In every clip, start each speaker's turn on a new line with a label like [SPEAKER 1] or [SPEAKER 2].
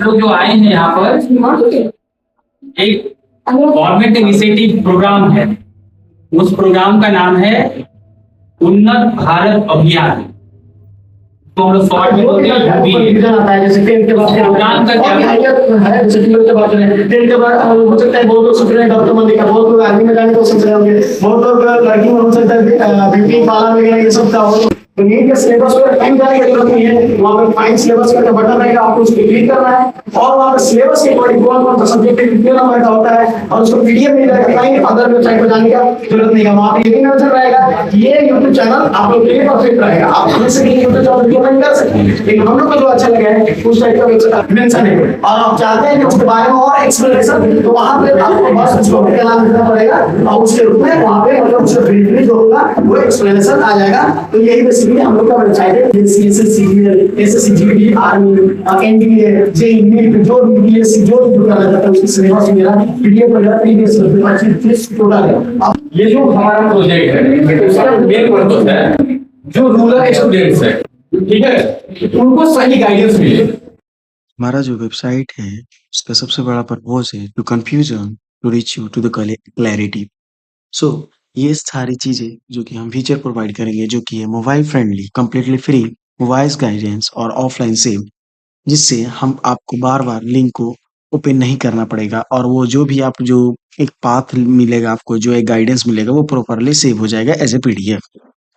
[SPEAKER 1] लोग जो आए हैं यहाँ पर, एक गवर्नमेंट इनिशिएटिव प्रोग्राम है। उस प्रोग्राम का नाम है उन्नत भारत अभियान। तो हम लोग शॉर्ट में बोलते हैं आता है, जैसे 10 के बाद प्रोग्राम का क्या है, जैसे 12 के बाद 10 के बाद हो सकता है बहुत लोग सोच रहे हैं डॉक्टर बनने का, बहुत लोग आर्मी में जाने को सोच रहे होंगे, बहुत लोग लड़की में हो सकता है ब्यूटी पार्लर वगैरह ये सब का हो। तो नीट के सिलेबस को टाइम जाने की जरूरत नहीं है, वहाँ पे फाइन सिलेबस का बटन रहेगा, आपको उसको क्लिक करना है और वहाँ पे सिलेबस के अकॉर्डिंग कौन-कौन सा सब्जेक्ट कितने नंबर का होता है और उसको पीडीएफ मिल जाएगा, कहीं अदर वेबसाइट पर जाने की जरूरत नहीं है। वहाँ पे ये भी नजर रहेगा, ये यूट्यूब चैनल आप लोग के लिए परफेक्ट रहेगा, आप हमें से यूट्यूब चैनल रिकमेंड कर सकते हैं, लेकिन हम लोग को जो अच्छा लगा है उस टाइप का वेबसाइट मेंशन है और आप चाहते हैं कि उसके बारे में और एक्सप्लेनेशन, तो वहाँ पे आपको बस उसको नाम देना पड़ेगा और उसके रूप में वहाँ पे मतलब उसका ब्रीफली जो होगा वो एक्सप्लेनेशन आ जाएगा। तो यही बेसिकली हम लोग का वेबसाइट है, SSC GD army NDA JEE जो बीपीएससी जो करना चाहता है उसकी सिलेबस मेरा पीडीएफ वगैरह प्रीवियस पेपर्स टोटल है। अब ये जो हमारा प्रोजेक्ट है उसका मेन पर्पस है जो रूरल स्टूडेंट्स है, ठीक है, उनको सही गाइडेंस मिले।
[SPEAKER 2] हमारा जो वेबसाइट है उसका सबसे बड़ा पर्पस है to confusion to reach you to the clarity. So ये सारी चीजें जो कि हम फीचर प्रोवाइड करेंगे जो कि है mobile friendly, completely free, voice guidance और ऑफलाइन सेव, जिससे हम आपको बार बार लिंक को ओपन नहीं करना पड़ेगा और वो जो भी आप जो एक पाथ मिलेगा आपको, जो एक गाइडेंस मिलेगा वो प्रॉपरली सेव हो जाएगा एज ए पीडीएफ।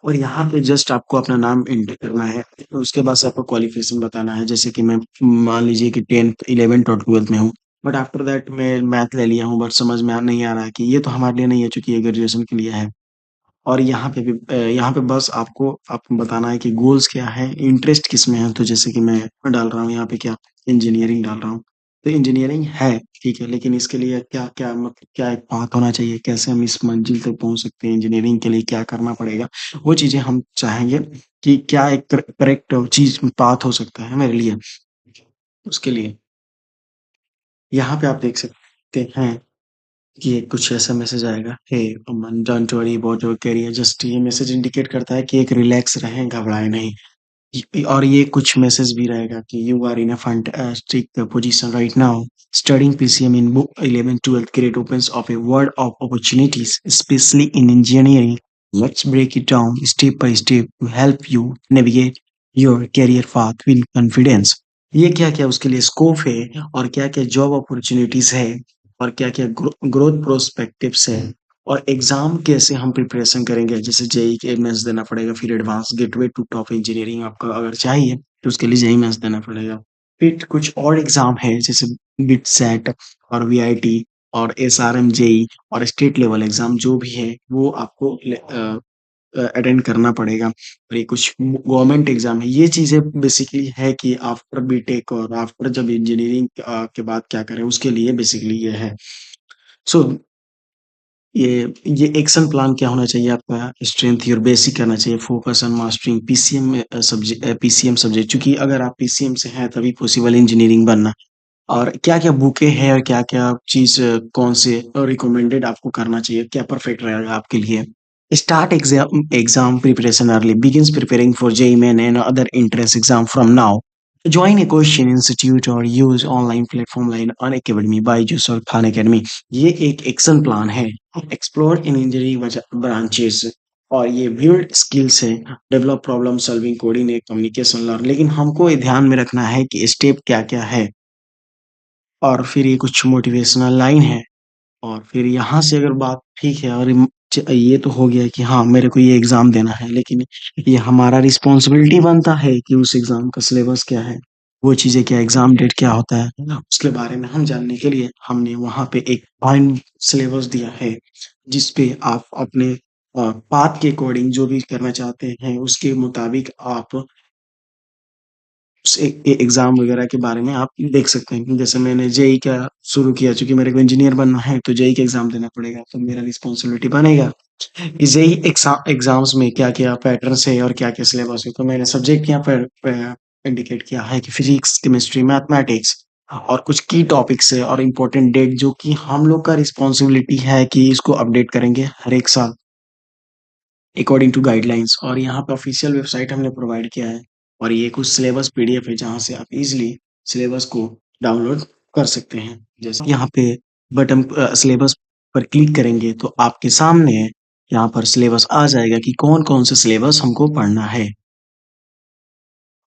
[SPEAKER 2] और यहाँ पे जस्ट आपको अपना नाम एंटर करना है, तो उसके बाद से आपको क्वालिफिकेशन बताना है, जैसे कि मैं मान लीजिए कि 10th 11th और 12th में हूँ, बट आफ्टर दैट मैं मैथ ले लिया हूँ, बट समझ में नहीं आ रहा है कि ये तो हमारे लिए नहीं है चूंकि ये ग्रेजुएशन के लिए है। और यहाँ पे भी यहाँ पे बस आपको बताना है कि गोल्स क्या है, इंटरेस्ट किस में है। तो जैसे कि मैं डाल रहा हूँ यहाँ पे क्या, इंजीनियरिंग डाल रहा हूँ, तो इंजीनियरिंग है ठीक है, लेकिन इसके लिए क्या क्या मतलब क्या एक पाथ होना चाहिए, कैसे हम इस मंजिल तक पहुंच सकते हैं, इंजीनियरिंग के लिए क्या करना पड़ेगा, वो चीजें हम चाहेंगे कि क्या एक करेक्ट चीज पाथ हो सकता है मेरे लिए। उसके लिए यहाँ पे आप देख सकते हैं कि एक कुछ ऐसा मैसेज आएगा, hey Aman don't worry about your career, just ये मैसेज इंडिकेट करता है कि एक रिलैक्स रहें, घबराए नहीं। और ये कुछ मैसेज भी रहेगा कि you are in a fantastic position right now, studying PCM in book 11 12 grade opens up a world of opportunities especially in engineering. Let's break it down step by step to help you navigate your career path with confidence. ये क्या क्या उसके लिए scope है और क्या क्या job opportunities है और क्या क्या ग्रोथ प्रोस्पेक्टिव्स है और एग्जाम कैसे हम प्रिपरेशन करेंगे, जैसे जेई के मेंस देना पड़ेगा, फिर advance gateway to top engineering आपका अगर चाहिए तो उसके लिए जेई मेंस देना पड़ेगा। फिर कुछ और एग्जाम है जैसे बिट सेट और वीआईटी और एसआरएम जेई और स्टेट लेवल एग्जाम जो भी है वो आपको अटेंड करना पड़ेगा। और ये कुछ गवर्नमेंट एग्जाम है, ये चीजें बेसिकली है कि आफ्टर बीटेक और आफ्टर जब इंजीनियरिंग के बाद क्या करें उसके लिए बेसिकली ये है। सो ये एक्शन प्लान क्या होना चाहिए आपका, स्ट्रेंथ योर बेसिक करना चाहिए, focus on mastering PCM subject, क्योंकि अगर आप पीसीएम से हैं तभी पॉसिबल इंजीनियरिंग बनना। और क्या क्या बुकें हैं और क्या क्या चीज कौन से रिकमेंडेड आपको करना चाहिए, क्या परफेक्ट रहेगा आपके लिए। Start exam preparation early, begins preparing for JEE main and other entrance exam from now. Join a Question Institute or use online platform like Unacademy, Byju's और Khan Academy। ये एक एक्शन प्लान है, explore in engineering branches, और ये build skills है, develop problem solving, coordinate, communication learn. लेकिन हमको ये ध्यान में रखना है कि स्टेप क्या क्या है। और फिर ये कुछ मोटिवेशनल लाइन है। और फिर यहाँ से अगर बात ठीक है और ये तो हो गया कि हाँ मेरे को ये एग्जाम देना है, लेकिन ये हमारा रिस्पॉन्सिबिलिटी बनता है कि उस एग्जाम का सिलेबस क्या है, वो चीजें क्या, एग्जाम डेट क्या होता है, उसके बारे में हम जानने के लिए हमने वहाँ पे एक पॉइंट सिलेबस दिया है, जिसपे आप अपने पाथ के अकॉर्डिंग जो भी करना चाहते हैं उसके मुताबिक आप एग्जाम वगैरह के बारे में आप देख सकते हैं। जैसे मैंने जेई का शुरू किया, चूंकि मेरे को इंजीनियर बनना है तो जेई का एग्जाम देना पड़ेगा, तो मेरा रिस्पॉन्सिबिलिटी बनेगा कि जेई एग्जाम्स में क्या क्या पैटर्न्स है और क्या क्या सिलेबस है। तो मैंने सब्जेक्ट यहाँ पर इंडिकेट किया है कि फिजिक्स, केमिस्ट्री, मैथमेटिक्स और कुछ की टॉपिक्स है और इम्पोर्टेंट डेट जो कि हम लोग का रिस्पॉन्सिबिलिटी है कि इसको अपडेट करेंगे हर एक साल अकॉर्डिंग टू गाइडलाइंस। और यहाँ पे ऑफिशियल वेबसाइट हमने प्रोवाइड किया है और ये कुछ सिलेबस पीडीएफ है जहाँ से आप इजीली सिलेबस को डाउनलोड कर सकते हैं। जैसे यहाँ पे बटन सिलेबस पर क्लिक करेंगे तो आपके सामने यहाँ पर सिलेबस आ जाएगा कि कौन-कौन से सिलेबस हमको पढ़ना है।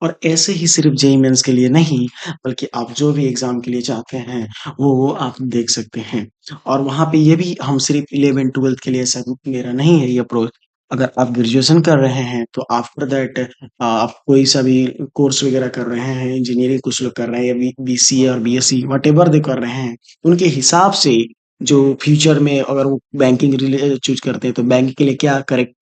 [SPEAKER 2] और ऐसे ही सिर्फ जेईई मेंस के लिए नहीं, बल्कि आप जो भी एग्ज़ाम के लिए चाहते हैं, वो आप देख सकते हैं। और वहाँ पे ये भी हम सिर्फ 11th-12th के लिए ऐसा मेरा नहीं है ये अप्रोच। अगर आप ग्रेजुएशन कर रहे हैं, तो आफ्टर दैट आप कोई सा भी कोर्स वगैरह कर रहे हैं, इंजीनियरिंग कुछ लोग कर रहे हैं या बीसीए और बीएससी व्हाटएवर दे कर रहे हैं, उनके हिसाब से जो फ्यूचर में अगर वो बैंकिंग चूज़ करते हैं, तो बैंक के लिए क्या करेक्ट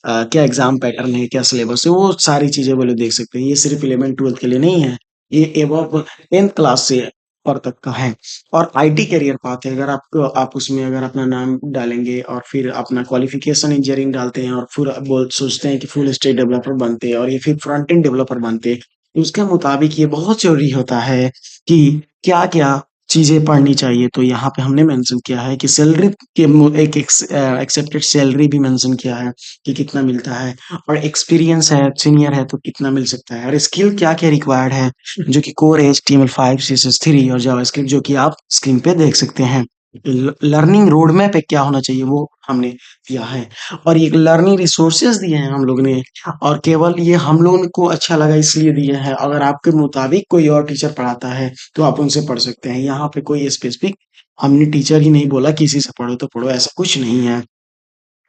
[SPEAKER 2] क्या एग्जाम पैटर्न है, क्या सिलेबस है, वो सारी चीज़ें वो लोग देख सकते हैं। ये सिर्फ 11th-12th के लिए नहीं है, ये अबव 10th क्लास से ऊपर तक का है। और आईटी करियर पाथ है, अगर आप उसमें अगर अपना नाम डालेंगे और फिर अपना क्वालिफिकेशन इंजीनियरिंग डालते हैं और फिर आप बोल सोचते हैं कि फुल स्टैक डेवलपर बनते हैं और ये फिर फ्रंट एंड डेवलपर बनते हैं, तो उसके मुताबिक ये बहुत ज़रूरी होता है कि क्या-क्या चीज़ें पढ़नी चाहिए। तो यहाँ पे हमने मेंशन किया है कि सैलरी के एक एक्सेप्टेड सैलरी भी मेंशन किया है कि कितना मिलता है और एक्सपीरियंस है, सीनियर है तो कितना मिल सकता है और स्किल क्या-क्या रिक्वायर्ड है, जो कि कोर HTML5, CSS3 और जावास्क्रिप्ट जो कि आप स्क्रीन पे देख सकते हैं। लर्निंग रोड मैप पे क्या होना चाहिए वो हमने दिया है और ये लर्निंग रिसोर्सेज दिए हैं हम लोग ने और केवल ये हम लोगों को अच्छा लगा इसलिए दिए हैं। अगर आपके मुताबिक कोई और टीचर पढ़ाता है, तो आप उनसे पढ़ सकते हैं। यहाँ पे कोई स्पेसिफिक हमने टीचर ही नहीं बोला कि इसी से पढ़ो तो पढ़ो, ऐसा कुछ नहीं है।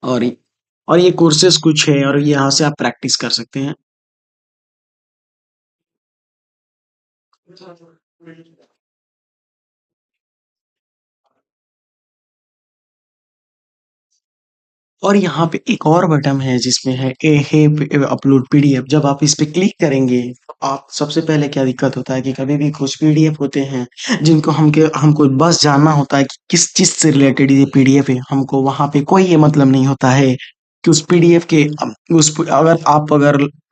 [SPEAKER 2] और और ये कोर्सेज़ कुछ है और यहाँ से आप प्रैक्टिस कर सकते हैं। और यहाँ पे एक और बटन है जिसमें है ए है अपलोड पीडीएफ। जब आप इस पे क्लिक करेंगे, तो आप सबसे पहले क्या दिक्कत होता है कि कभी भी कुछ पीडीएफ होते हैं जिनको हमको बस जानना होता है कि किस चीज़ से रिलेटेड ये पीडीएफ है। हमको वहाँ पे कोई ये मतलब नहीं होता है कि उस पीडीएफ के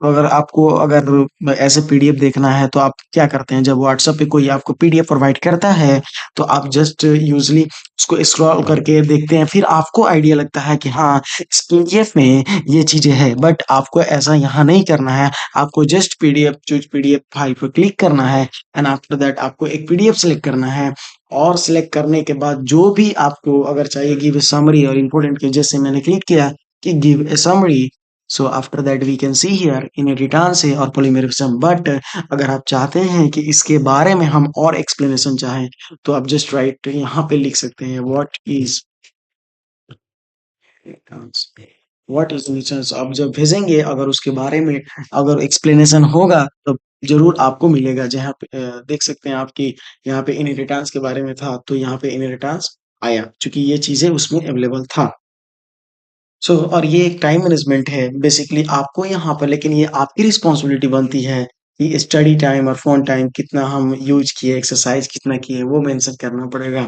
[SPEAKER 2] अगर आपको अगर ऐसे पीडीएफ देखना है तो आप क्या करते हैं जब व्हाट्सएप पे कोई आपको पीडीएफ प्रोवाइड करता है, तो आप जस्ट यूज़ुअली उसको स्क्रॉल करके देखते हैं। फिर आपको आइडिया लगता है कि हाँ, इस पीडीएफ में ये चीज़ें हैं, बट आपको ऐसा यहाँ नहीं करना है। आपको just PDF choose PDF file पे क्लिक करना है एंड आफ्टर दैट आपको एक पीडीएफ सेलेक्ट करना है और सेलेक्ट करने के बाद जो भी आपको अगर चाहिए गिव अ समरी और इम्पोर्टेंट के जैसे मैंने क्लिक किया कि give a summary, so after that we can see here in edit answer और पॉलीमेरिज्म। बट अगर आप चाहते हैं कि इसके बारे में हम और एक्सप्लेनेशन चाहें, तो आप जस्ट राइट यहाँ पे लिख सकते हैं व्हाट इज नेचर्स। आप जब भेजेंगे अगर उसके बारे में अगर एक्सप्लेनेशन होगा तो जरूर आपको मिलेगा। जहाँ पे देख सकते हैं आपकी यहाँ पे इनहेरिटेंस के बारे में था तो यहाँ पे इनहेरिटेंस आया क्योंकि ये चीजें उसमें अवेलेबल था। और ये एक टाइम मैनेजमेंट है बेसिकली आपको यहाँ पर, लेकिन ये आपकी रिस्पॉन्सिबिलिटी बनती है कि स्टडी टाइम और फोन टाइम कितना हम यूज किए, एक्सरसाइज कितना किए, वो मेंशन करना पड़ेगा।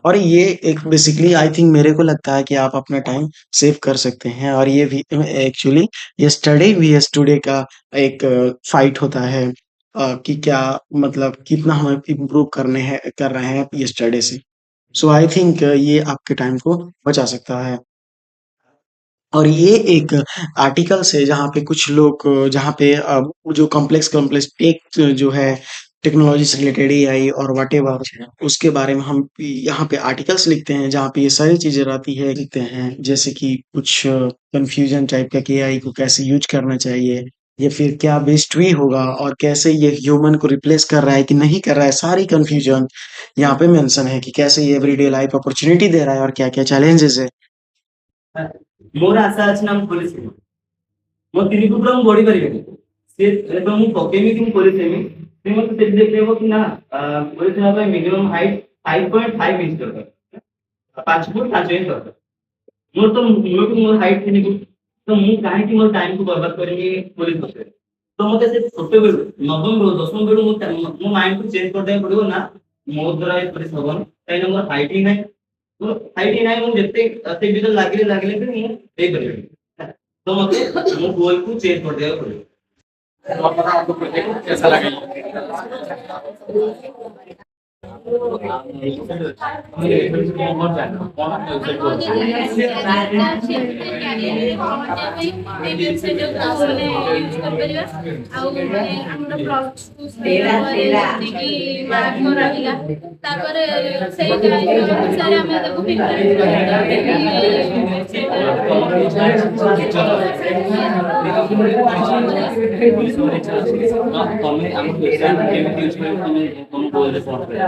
[SPEAKER 2] और ये एक बेसिकली आई थिंक मेरे को लगता है कि आप अपना टाइम सेव कर सकते हैं और ये भी एक्चुअली ये स्टडी वीएस टुडे का एक फाइट होता है कि क्या मतलब कितना हम इम्प्रूव कर रहे हैं ये स्टडी से। सो आई थिंक ये आपके टाइम को बचा सकता है। और ये एक आर्टिकल्स है जहाँ पे कुछ लोग जहाँ पे जो कॉम्प्लेक्स कॉम्प्लेक्स टेक जो है टेक्नोलॉजी से रिलेटेड एआई और व्हाटएवर उसके बारे में हम यहाँ पे आर्टिकल्स लिखते हैं जहाँ पे ये सारी चीजें रहती है लिखते हैं, जैसे कि कुछ कंफ्यूजन टाइप का कि एआई को कैसे यूज करना चाहिए या फिर क्या बेस्ट वे होगा और कैसे ये ह्यूमन को रिप्लेस कर रहा है कि नहीं कर रहा है, सारी कंफ्यूजन यहाँ पे मेंशन है कि कैसे ये एवरीडे लाइफ अपॉर्चुनिटी दे रहा है और क्या क्या चैलेंजेस है।
[SPEAKER 1] ମୋର ଆଶା ଅଛି ନା ମୁଁ ପୋଲିସ ହେବି। ମୋ ତିନି ପୁତ୍ର ମୁଁ ବଢି ପାରିବିନି ସେ ଏବଂ ମୁଁ ପକେଇବି କି ମୁଁ ପୋଲିସ ହେବି, ସେ ମତେ ସେଠି ଦେଖେଇବ କି ନା ପୋଲିସ ହେବା ପାଇଁ ମିନିମମ୍ ହାଇଟ୍ 5.5 ଇଞ୍ଚ ଦରକାର, 5 ଫୁଟ 5 ଇଞ୍ଚ ଦରକାର। ମୋର ତ ମୂଳଠୁ ମୋର ହାଇଟ୍ 3 ଫୁଟ, ତ ମୁଁ କାହିଁକି ମୋର ଟାଇମକୁ ବର୍ବାଦ କରିବି ପୋଲିସ ବସିରେ। ତ ମତେ ସେ ଛୋଟବେଳୁ ନବମ ବେଳୁ ଦଶମ ବେଳୁ ମୋ ମାଇଣ୍ଡକୁ ଚେଞ୍ଜ କରିଦେବାକୁ ପଡିବ ନା ମୋ ଦ୍ୱାରା ଏ ପୋଲିସ ହବନି କାହିଁକିନା ମୋର ହାଇଟ୍ ହିଁ ନାହିଁ। ମୋର ହାଇଟ୍ ହିଁ ନାହିଁ, ମୁଁ ଯେତେ ସେ ଭିତରେ ଲାଗିଲେ ବି ମୁଁ ହେଇପାରିବିନି। तो मते वो गोल को चेंज कर देगा पड़ेगा। तो आपको प्रोजेक्ट कैसा लगा?
[SPEAKER 3] ତମେ ଆମ କେମିତି ୟୁଜ କରିବ ତମେ ତମ ଗୋଲରେ ପହଞ୍ଚିବ।